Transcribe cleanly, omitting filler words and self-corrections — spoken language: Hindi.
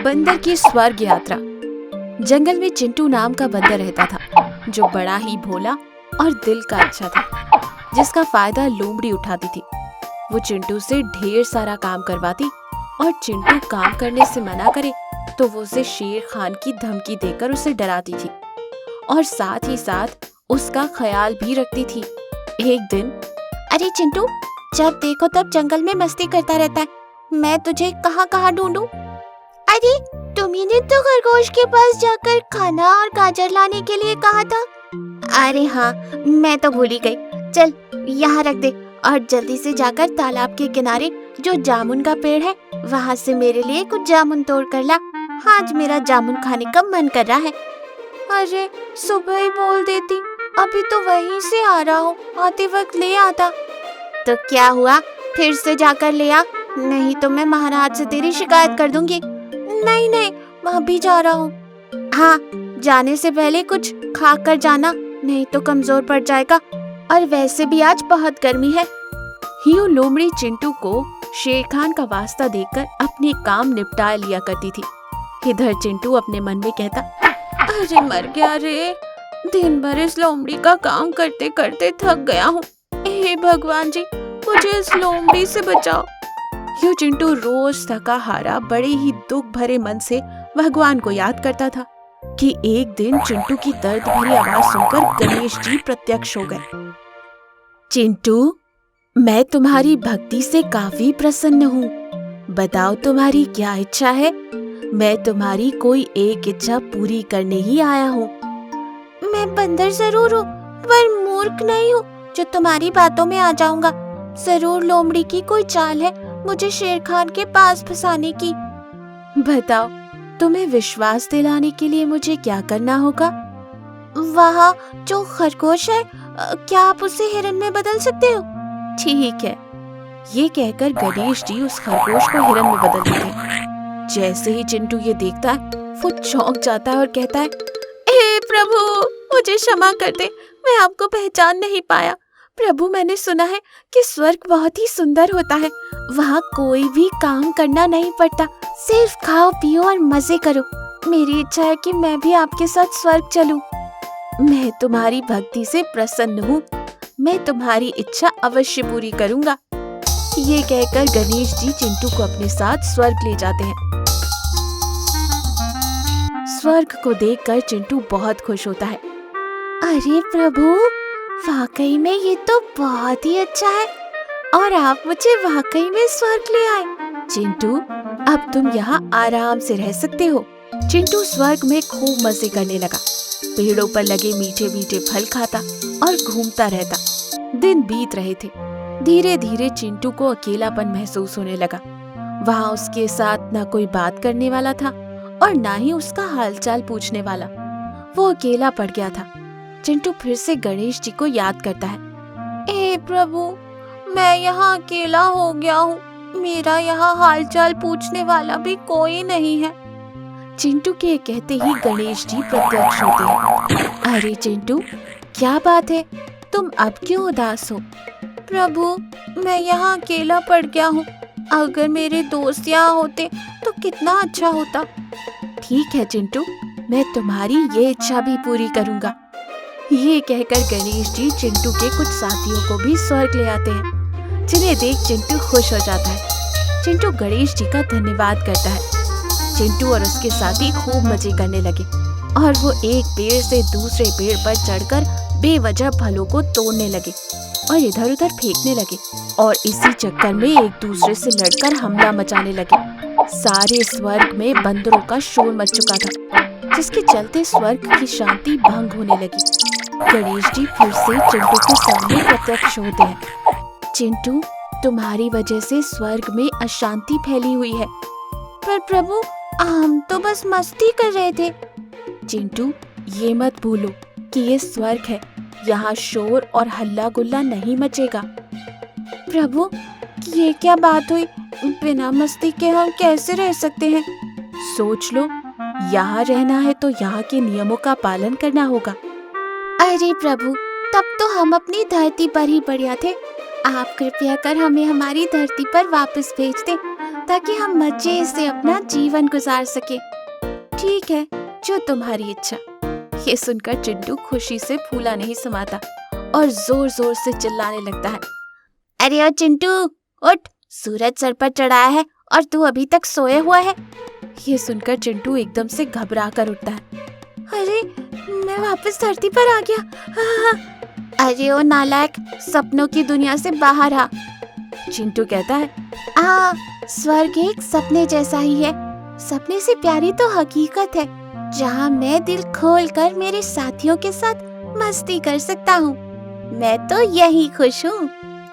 बंदर की स्वर्ग यात्रा। जंगल में चिंटू नाम का बंदर रहता था, जो बड़ा ही भोला और दिल का अच्छा था, जिसका फायदा लोमड़ी उठाती थी। वो चिंटू से ढेर सारा काम करवाती और चिंटू काम करने से मना करे तो वो उसे शेर खान की धमकी देकर उसे डराती थी और साथ ही साथ उसका ख्याल भी रखती थी। एक दिन, अरे चिंटू, जब देखो तब जंगल में मस्ती करता रहता है, मैं तुझे कहाँ कहाँ ढूंढूं? अरे तुम्ही ने तो खरगोश के पास जाकर खाना और गाजर लाने के लिए कहा था। अरे हाँ, मैं तो भूल ही गई। चल यहाँ रख दे और जल्दी से जाकर तालाब के किनारे जो जामुन का पेड़ है वहाँ से मेरे लिए कुछ जामुन तोड़ कर ला। आज मेरा जामुन खाने का मन कर रहा है। अरे सुबह ही बोल देती, अभी तो वहीं से आ रहा हूँ, आते वक्त ले आता। तो क्या हुआ, फिर से जाकर ले आ, नहीं तो मैं महाराज से तेरी शिकायत कर दूंगी। नहीं नहीं, मैं अभी जा रहा हूँ। हाँ, जाने से पहले कुछ खा कर जाना, नहीं तो कमजोर पड़ जाएगा, और वैसे भी आज बहुत गर्मी है। हियो लोमड़ी चिंटू को शेर खान का वास्ता देकर अपने काम निपटा लिया करती थी। इधर चिंटू अपने मन में कहता, अरे मर गया रे, दिन भर इस लोमड़ी का काम करते करते थक गया हूँ। हे भगवान जी, मुझे इस लोमड़ी से बचाओ। यूं चिंटू रोज थका हारा बड़े ही दुख भरे मन से भगवान को याद करता था कि एक दिन चिंटू की दर्द भरी आवाज सुनकर गणेश जी प्रत्यक्ष हो गए। चिंटू, मैं तुम्हारी भक्ति से काफी प्रसन्न हूँ। बताओ तुम्हारी क्या इच्छा है? मैं तुम्हारी कोई एक इच्छा पूरी करने ही आया हूँ। मैं बंदर जरूर हूँ, पर मूर्ख नहीं हूँ जो तुम्हारी बातों में आ जाऊंगा। जरूर लोमड़ी की कोई चाल है मुझे शेर खान के पास फंसाने की। बताओ, तुम्हें विश्वास दिलाने के लिए मुझे क्या करना होगा? वहाँ जो खरगोश है, क्या आप उसे हिरन में बदल सकते हो? ठीक है। ये कहकर गणेश जी उस खरगोश को हिरन में बदल देते। जैसे ही चिंटू ये देखता है, वो चौंक जाता है और कहता है, हे प्रभु, मुझे क्षमा कर दे, मैं आपको पहचान नहीं पाया। प्रभु, मैंने सुना है कि स्वर्ग बहुत ही सुंदर होता है, वहाँ कोई भी काम करना नहीं पड़ता, सिर्फ खाओ पियो और मजे करो। मेरी इच्छा है कि मैं भी आपके साथ स्वर्ग चलूं। मैं तुम्हारी भक्ति से प्रसन्न हूँ, मैं तुम्हारी इच्छा अवश्य पूरी करूँगा। ये कहकर गणेश जी चिंटू को अपने साथ स्वर्ग ले जाते हैं। स्वर्ग को देखकर चिंटू बहुत खुश होता है। अरे प्रभु, वाकई में ये तो बहुत ही अच्छा है, और आप मुझे वाकई में स्वर्ग ले आए। चिंटू, अब तुम यहाँ आराम से रह सकते हो। चिंटू स्वर्ग में खूब मजे करने लगा, पेड़ों पर लगे मीठे मीठे फल खाता और घूमता रहता। दिन बीत रहे थे। धीरे धीरे चिंटू को अकेलापन महसूस होने लगा। वहाँ उसके साथ न कोई बात करने वाला था और ना ही उसका हालचाल पूछने वाला। वो अकेला पड़ गया था। चिंटू फिर से गणेश जी को याद करता है। हे प्रभु, मैं यहाँ अकेला हो गया हूँ, मेरा यहाँ हालचाल पूछने वाला भी कोई नहीं है। चिंटू के कहते ही गणेश जी प्रत्यक्ष होते हैं। अरे चिंटू, क्या बात है, तुम अब क्यों उदास हो? प्रभु, मैं यहाँ अकेला पड़ गया हूँ, अगर मेरे दोस्त यहाँ होते तो कितना अच्छा होता। ठीक है चिंटू, मैं तुम्हारी ये इच्छा भी पूरी करूँगा। ये कहकर गणेश जी चिंटू के कुछ साथियों को भी स्वर्ग ले आते हैं, जिन्हें देख चिंटू खुश हो जाता है। चिंटू गणेश जी का धन्यवाद करता है। चिंटू और उसके साथी खूब मजे करने लगे और वो एक पेड़ से दूसरे पेड़ पर चढ़कर बेवजह फलों को तोड़ने लगे और इधर उधर फेंकने लगे और इसी चक्कर में एक दूसरे से लड़कर हमला मचाने लगे। सारे स्वर्ग में बंदरों का शोर मच चुका था, जिसके चलते स्वर्ग की शांति भंग होने लगी। गणेश जी फिर से चिंटू के सामने प्रत्यक्ष होते हैं। चिंटू, तुम्हारी वजह से स्वर्ग में अशांति फैली हुई है। पर प्रभु, हम तो बस मस्ती कर रहे थे। चिंटू, ये मत भूलो कि ये स्वर्ग है, यहाँ शोर और हल्ला गुल्ला नहीं मचेगा। प्रभु, ये क्या बात हुई, बिना मस्ती के हम कैसे रह सकते हैं? सोच लो, यहाँ रहना है तो यहाँ के नियमों का पालन करना होगा। अरे प्रभु, तब तो हम अपनी धरती पर ही बढ़िया थे। आप कृपया कर हमें हमारी धरती पर वापस भेज दें, ताकि हम मजे से अपना जीवन गुजार सके। ठीक है, जो तुम्हारी इच्छा। ये सुनकर चिंटू खुशी से फूला नहीं समाता और जोर जोर से चिल्लाने लगता है। अरे ओ चिंटू, उठ, सूरज सर पर चढ़ाया है और तू अभी तक सोए हुआ है। ये सुनकर चिंटू एकदम से घबरा कर उठता है। अरे, मैं वापस धरती पर आ गया। अरे ओ नालायक, सपनों की दुनिया से बाहर आ। चिंटू कहता है, स्वर्ग एक सपने जैसा ही है। सपने से प्यारी तो हकीकत है, जहाँ मैं दिल खोलकर मेरे साथियों के साथ मस्ती कर सकता हूँ। मैं तो यही खुश हूँ।